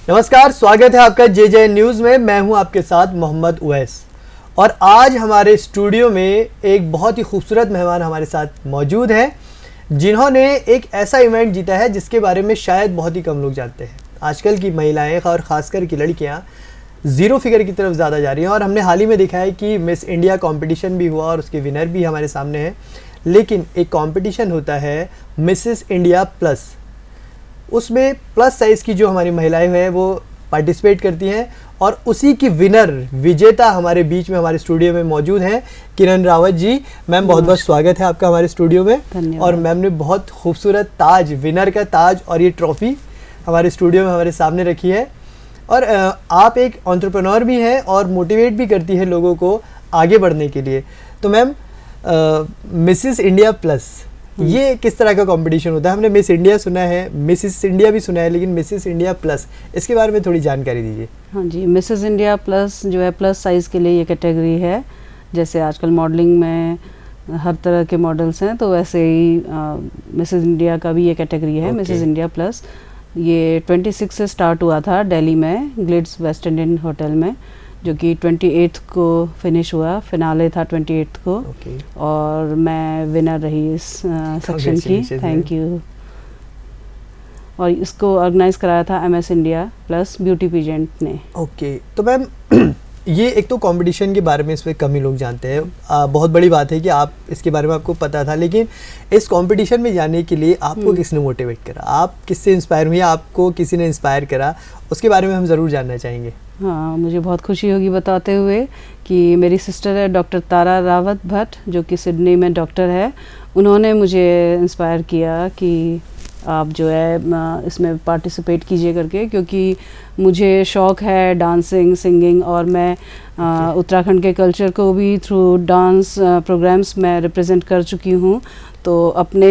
नमस्कार, स्वागत है आपका जे न्यूज़ में। मैं हूं आपके साथ मोहम्मद उवैस और आज हमारे स्टूडियो में एक बहुत ही खूबसूरत मेहमान हमारे साथ मौजूद हैं जिन्होंने एक ऐसा इवेंट जीता है जिसके बारे में शायद बहुत ही कम लोग जानते हैं। आजकल की महिलाएं और ख़ासकर की लड़कियां ज़ीरो फिगर की तरफ ज़्यादा जा रही हैं और हमने हाल ही में देखा है कि मिस इंडिया कंपटीशन भी हुआ और उसके विनर भी हमारे सामने हैं। लेकिन एक कंपटीशन होता है मिसेस इंडिया प्लस, उसमें प्लस साइज़ की जो हमारी महिलाएं हैं वो पार्टिसिपेट करती हैं और उसी की विनर विजेता हमारे बीच में हमारे स्टूडियो में मौजूद हैं किरण रावत जी। मैम बहुत बहुत स्वागत है आपका हमारे स्टूडियो में। और मैम ने बहुत खूबसूरत ताज, विनर का ताज और ये ट्रॉफ़ी हमारे स्टूडियो में हमारे सामने रखी है। और आप एक एंटरप्रेन्योर भी हैं और मोटिवेट भी करती है लोगों को आगे बढ़ने के लिए। तो मैम, मिसेस इंडिया प्लस ये किस तरह का कंपटीशन होता है? हमने मिस इंडिया सुना है, मिसेस इंडिया भी सुना है, लेकिन मिसेस इंडिया प्लस इसके बारे में थोड़ी जानकारी दीजिए। हाँ जी, मिसेस इंडिया प्लस जो है प्लस साइज़ के लिए ये कैटेगरी है। जैसे आजकल मॉडलिंग में हर तरह के मॉडल्स हैं, तो वैसे ही मिसेस इंडिया का भी ये कैटेगरी है। मिसेस इंडिया प्लस ये 26 से स्टार्ट हुआ था दिल्ली में ग्लिड्स वेस्ट इंडियन होटल में, जो कि 28 को फिनिश हुआ। फिनाले था 28 को। और मैं विनर रही इस सेक्शन की। Thank you. और इसको ऑर्गेनाइज कराया था MS India plus beauty peasant ने। तो मैम ये एक तो कंपटीशन के बारे में इसमें कम ही लोग जानते हैं। बहुत बड़ी बात है कि आप इसके बारे में आपको पता था, लेकिन इस कंपटीशन में जाने के लिए आपको किसने मोटिवेट करा? आप किससे इंस्पायर हुई? आपको किसी ने इंस्पायर करा? उसके बारे में हम ज़रूर जानना चाहेंगे। हाँ, मुझे बहुत खुशी होगी बताते हुए कि मेरी सिस्टर है डॉक्टर तारा रावत भट्ट, जो कि सिडनी में डॉक्टर है। उन्होंने मुझे इंस्पायर किया कि आप जो है इसमें पार्टिसिपेट कीजिए करके, क्योंकि मुझे शौक़ है डांसिंग, सिंगिंग, और मैं उत्तराखंड के कल्चर को भी थ्रू डांस प्रोग्राम्स में रिप्रेजेंट कर चुकी हूँ। तो अपने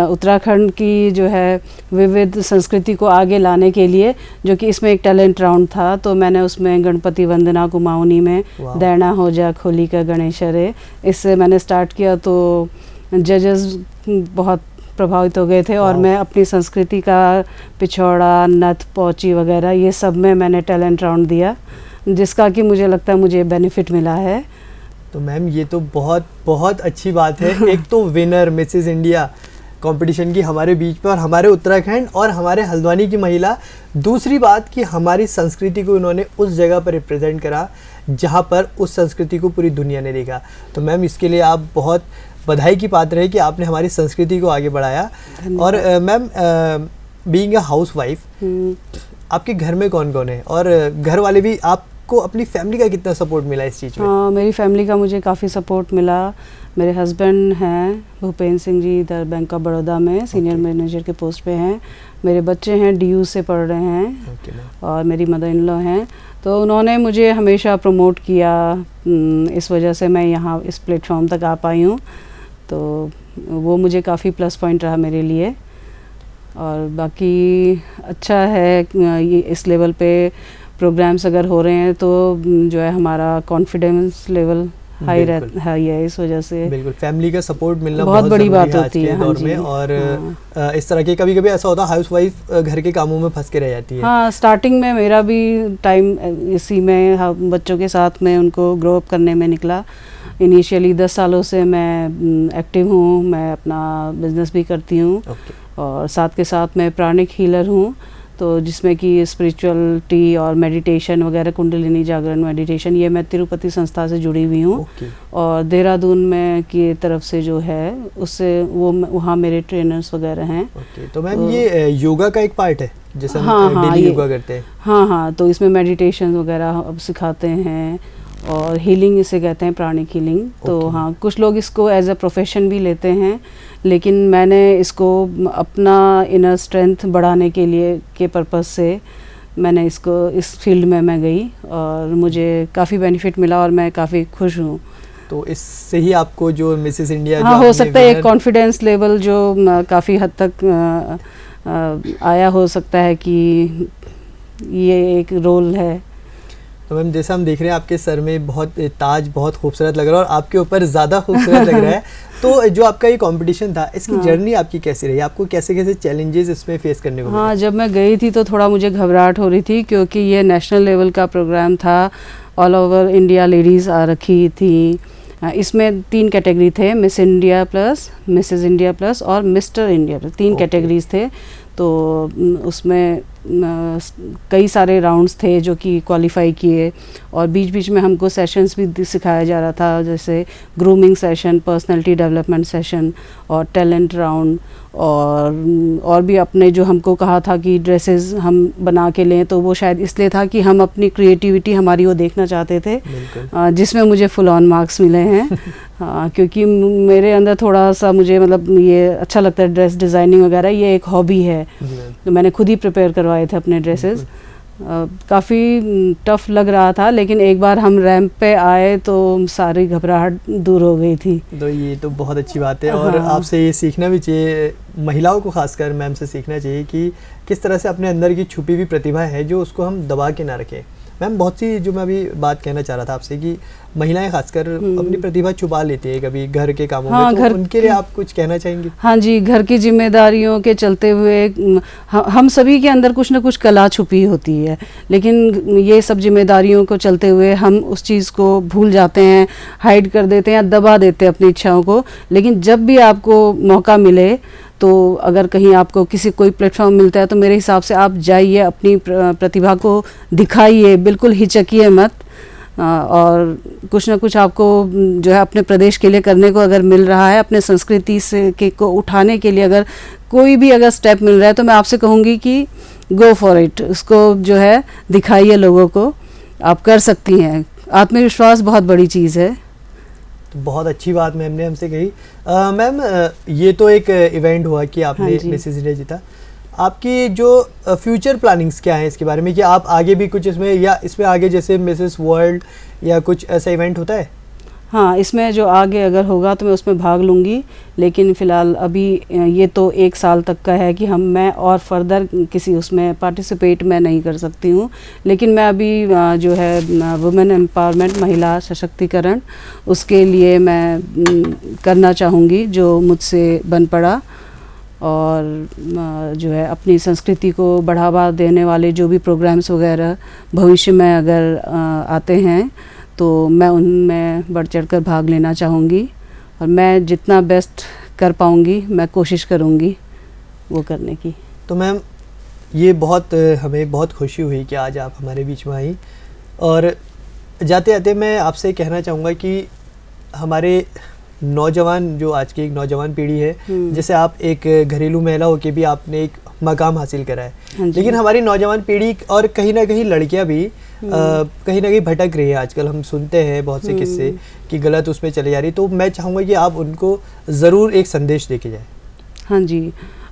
उत्तराखंड की जो है विविध संस्कृति को आगे लाने के लिए, जो कि इसमें एक टैलेंट राउंड था, तो मैंने उसमें गणपति वंदना कुमाऊनी में दैना हो जा खोली का गणेश रे, इससे मैंने स्टार्ट किया। तो जजेस बहुत प्रभावित हो गए थे और मैं अपनी संस्कृति का पिछौड़ा, नथ, पौची वगैरह ये सब में मैंने टैलेंट राउंड दिया, जिसका कि मुझे लगता है मुझे बेनिफिट मिला है। तो मैम ये तो बहुत बहुत अच्छी बात है। एक तो विनर मिसेस इंडिया कंपटीशन की हमारे बीच में और हमारे उत्तराखंड और हमारे हल्द्वानी की महिला। दूसरी बात कि हमारी संस्कृति को इन्होंने उस जगह पर रिप्रेजेंट करा जहाँ पर उस संस्कृति को पूरी दुनिया ने देखा। तो मैम इसके लिए आप बहुत बधाई की पात्र है कि आपने हमारी संस्कृति को आगे बढ़ाया। और मैम, बीइंग अ हाउसवाइफ, आपके घर में कौन कौन है और घर वाले भी आपको, अपनी फैमिली का कितना सपोर्ट मिला इस चीज़ में? हाँ, मेरी फैमिली का मुझे काफ़ी सपोर्ट मिला। मेरे हस्बैंड हैं भूपेंद्र सिंह जी, इधर बैंक ऑफ बड़ौदा में सीनियर मैनेजर के पोस्ट पे हैं। मेरे बच्चे हैं DU से पढ़ रहे हैं। और मेरी मदर इन लॉ हैं। तो उन्होंने मुझे हमेशा प्रमोट किया, इस वजह से मैं यहाँ इस प्लेटफॉर्म तक आ पाई हूँ। तो वो मुझे काफ़ी प्लस पॉइंट रहा मेरे लिए। और बाकी अच्छा है ये इस लेवल पे प्रोग्राम्स अगर हो रहे हैं तो जो है हमारा कॉन्फिडेंस लेवल हाई है। इस वजह से बिल्कुल फैमिली का सपोर्ट मिलना बहुत बड़ी बात होती है दौर में। और इस तरह के कभी कभी ऐसा होता है हाउसवाइफ घर के कामों में फंस के रह जाती है। हाँ, स्टार्टिंग में मेरा भी टाइम इसी में बच्चों के साथ में उनको ग्रो अप करने में निकला। इनिशियली 10 सालों से मैं एक्टिव हूँ, मैं अपना बिजनेस भी करती हूँ। और साथ के साथ मैं प्राणिक हीलर हूँ, तो जिसमें कि स्पिरिचुअलिटी और मेडिटेशन वगैरह, कुंडलिनी जागरण मेडिटेशन, ये मैं तिरुपति संस्था से जुड़ी हुई हूँ। और देहरादून में की तरफ से जो है उससे वो वहाँ मेरे ट्रेनर्स वगैरह हैं। तो मैम ये योगा का एक पार्ट है जैसे हम डेली योगा करते हैं? हाँ, तो इसमें मेडिटेशन वगैरह अब सिखाते हैं और हीलिंग इसे कहते हैं, प्राणिक हीलिंग। तो हाँ, कुछ लोग इसको एज अ प्रोफेशन भी लेते हैं, लेकिन मैंने इसको अपना इनर स्ट्रेंथ बढ़ाने के लिए के पर्पस से मैंने इसको इस फील्ड में मैं गई और मुझे काफ़ी बेनिफिट मिला और मैं काफ़ी खुश हूँ। तो इससे ही आपको जो मिसेस इंडिया, हाँ, हो सकता है एक कॉन्फिडेंस लेवल जो काफ़ी हद तक आया हो सकता है कि ये एक रोल है। तो मैम जैसा हम देख रहे हैं आपके सर में बहुत ताज बहुत खूबसूरत लग रहा है और आपके ऊपर ज़्यादा खूबसूरत लग रहा है। तो जो आपका ये कंपटीशन था, इसकी जर्नी आपकी कैसी रही? आपको कैसे कैसे चैलेंजेस इसमें फेस करने को मिले? हाँ, जब मैं गई थी तो थोड़ा मुझे घबराहट हो रही थी, क्योंकि ये नेशनल लेवल का प्रोग्राम था। ऑल ओवर इंडिया लेडीज़ आ रखी थी। इसमें 3 कैटेगरी थे, miss India plus, Mrs India plus और मिस्टर इंडिया प्लस, 3 कैटेगरीज थे। तो उसमें कई सारे राउंड्स थे जो कि क्वालिफाई किए, और बीच बीच में हमको सेशंस भी सिखाया जा रहा था, जैसे grooming session, personality development session और टैलेंट राउंड, और भी अपने जो हमको कहा था कि ड्रेसेस हम बना के लें, तो वो शायद इसलिए था कि हम अपनी क्रिएटिविटी हमारी वो देखना चाहते थे, जिसमें मुझे फुल ऑन मार्क्स मिले हैं। हाँ, क्योंकि मेरे अंदर थोड़ा सा मुझे मतलब ये अच्छा लगता है, ड्रेस डिज़ाइनिंग वगैरह, ये एक हॉबी है। तो मैंने खुद ही प्रिपेयर करवाए थे अपने ड्रेसेस। काफ़ी टफ लग रहा था, लेकिन एक बार हम रैंप पे आए तो सारी घबराहट दूर हो गई थी। तो ये तो बहुत अच्छी बात है। और आपसे ये सीखना भी चाहिए, महिलाओं को खासकर मैम से सीखना चाहिए कि किस तरह से अपने अंदर की छुपी हुई प्रतिभा है जो उसको हम दबा के ना रखें। मैम बहुत सी जो मैं अभी बात कहना चाह रहा था आपसे कि महिलाएं खासकर अपनी प्रतिभा छुपा लेती है कभी घर के कामों में, तो उनके लिए आप कुछ कहना चाहेंगी? हाँ जी, घर की जिम्मेदारियों के चलते हुए हम सभी के अंदर कुछ ना कुछ कला छुपी होती है, लेकिन ये सब जिम्मेदारियों को चलते हुए हम उस चीज़ को भूल जाते हैं, हाइड कर देते हैं या दबा देते हैं अपनी इच्छाओं को। लेकिन जब भी आपको मौका मिले, तो अगर कहीं आपको कोई प्लेटफॉर्म मिलता है, तो मेरे हिसाब से आप जाइए, अपनी प्रतिभा को दिखाइए, बिल्कुल हिचकिए मत। और कुछ ना कुछ आपको जो है अपने प्रदेश के लिए करने को अगर मिल रहा है, अपने संस्कृति से को उठाने के लिए अगर कोई भी अगर स्टेप मिल रहा है, तो मैं आपसे कहूँगी कि गो फॉर इट। उसको जो है दिखाइए लोगों को, आप कर सकती हैं। आत्मविश्वास बहुत बड़ी चीज़ है। तो बहुत अच्छी बात मैम ने हमसे कही। मैम ये तो एक इवेंट हुआ कि आपने मिसेस इंडिया जीता। आपकी जो फ्यूचर प्लानिंग्स क्या है इसके बारे में, कि आप आगे भी कुछ इसमें, या इसमें आगे जैसे मिसेस वर्ल्ड या कुछ ऐसा इवेंट होता है? हाँ, इसमें जो आगे अगर होगा तो मैं उसमें भाग लूँगी, लेकिन फ़िलहाल अभी ये तो 1 साल तक का है कि मैं और फर्दर किसी उसमें पार्टिसिपेट मैं नहीं कर सकती हूँ। लेकिन मैं अभी जो है वुमेन एम्पावरमेंट, महिला सशक्तिकरण, उसके लिए मैं करना चाहूँगी जो मुझसे बन पड़ा। और जो है अपनी संस्कृति को बढ़ावा देने वाले जो भी प्रोग्राम्स वगैरह भविष्य में अगर आते हैं, तो मैं उनमें बढ़ चढ़ कर भाग लेना चाहूँगी, और मैं जितना बेस्ट कर पाऊँगी मैं कोशिश करूँगी वो करने की। तो मैम ये हमें बहुत खुशी हुई कि आज आप हमारे बीच में आई, और जाते जाते मैं आपसे कहना चाहूँगा कि हमारे नौजवान, जो आज की एक नौजवान पीढ़ी है, जैसे आप एक घरेलू महिला होकर भी आपने एक मकाम हासिल करा है, लेकिन हमारी नौजवान पीढ़ी और कहीं ना कहीं लड़कियां भी कहीं ना कहीं भटक रही है। आजकल हम सुनते हैं बहुत से किस्से कि गलत उसमें चले जा रही, तो मैं चाहूँगा कि आप उनको ज़रूर एक संदेश देके जाए। हाँ जी,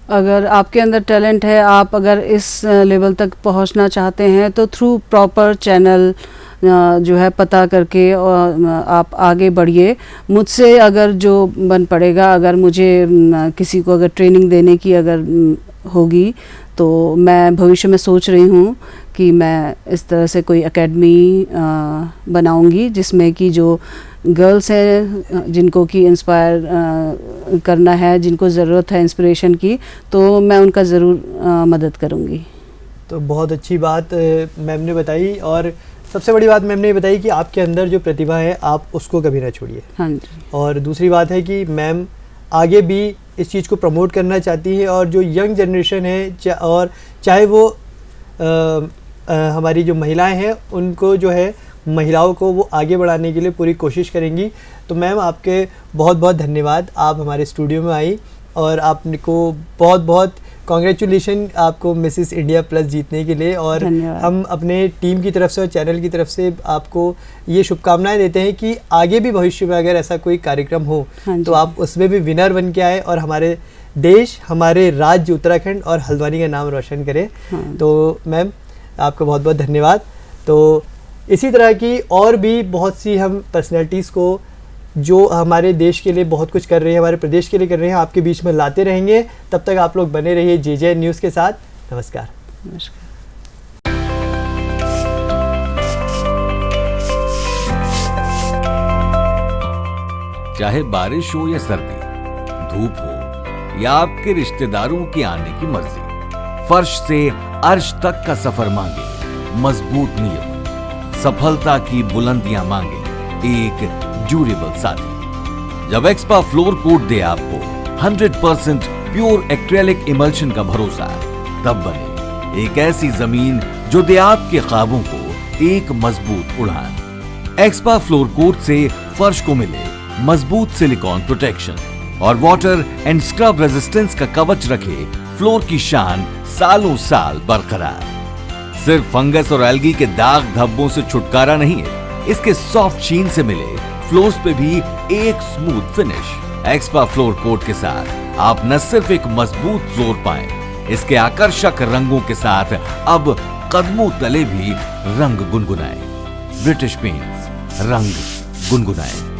अगर आपके अंदर टैलेंट है, आप अगर इस लेवल तक पहुंचना चाहते हैं, तो थ्रू प्रॉपर चैनल जो है पता करके और आप आगे बढ़िए। मुझसे अगर जो बन पड़ेगा, अगर मुझे किसी को अगर ट्रेनिंग देने की अगर होगी, तो मैं भविष्य में सोच रही हूँ कि मैं इस तरह से कोई एकेडमी बनाऊँगी, जिसमें कि जो गर्ल्स हैं जिनको कि इंस्पायर करना है, जिनको ज़रूरत है इंस्पिरेशन की, तो मैं उनका ज़रूर मदद करूँगी। तो बहुत अच्छी बात मैम ने बताई, और सबसे बड़ी बात मैम ने बताई कि आपके अंदर जो प्रतिभा है आप उसको कभी ना छोड़िए। हाँ जी। और दूसरी बात है कि मैम आगे भी इस चीज़ को प्रमोट करना चाहती है, और जो यंग जनरेशन है और चाहे वो हमारी जो महिलाएं हैं, उनको जो है महिलाओं को वो आगे बढ़ाने के लिए पूरी कोशिश करेंगी। तो मैम आपके बहुत बहुत धन्यवाद, आप हमारे स्टूडियो में आई, और आपको बहुत बहुत कॉन्ग्रेचुलेशन आपको मिसेस इंडिया प्लस जीतने के लिए। और हम अपने टीम की तरफ से और चैनल की तरफ से आपको ये शुभकामनाएं देते हैं कि आगे भी भविष्य में अगर ऐसा कोई कार्यक्रम हो तो आप उसमें भी विनर बन के आए और हमारे देश, हमारे राज्य उत्तराखंड और हल्द्वानी का नाम रोशन करें। तो मैम आपका बहुत बहुत धन्यवाद। तो इसी तरह की और भी बहुत सी हम पर्सनैलिटीज़ को जो हमारे देश के लिए बहुत कुछ कर रहे हैं, हमारे प्रदेश के लिए कर रहे हैं, आपके बीच में लाते रहेंगे। तब तक आप लोग बने रहिए JJ न्यूज़ के साथ। नमस्कार। नमस्कार। चाहे बारिश हो या सर्दी, धूप हो या आपके रिश्तेदारों के आने की मर्जी, फर्श से अर्श तक का सफर मांगे मजबूत नियम, सफलता की बुलंदियां मांगे एक ड्यूरेबल साथी। जब एक्सपा फ्लोर कोट दे आपको 100% प्योर एक्रेलिक इमल्शन का भरोसा, तब बने एक ऐसी जमीन जो दे आपके ख्वाबों को एक मजबूत उड़ान। एक्सपा फ्लोर कोट से फर्श को मिले मजबूत सिलिकॉन प्रोटेक्शन और वाटर एंड स्क्रब रेजिस्टेंस का कवच रखे फ्लोर की शान सालों साल बरकरार। सिर्फ फंगस और एल्गी के दाग धब्बों से छुटकारा नहीं है, इसके सॉफ्ट शीन से मिले फ्लोर्स पे भी एक स्मूथ फिनिश। एक्सपा फ्लोर कोट के साथ आप न सिर्फ एक मजबूत फ्लोर पाएं, इसके आकर्षक रंगों के साथ अब कदमों तले भी रंग गुनगुनाए। ब्रिटिश पेंट्स, रंग गुनगुनाए।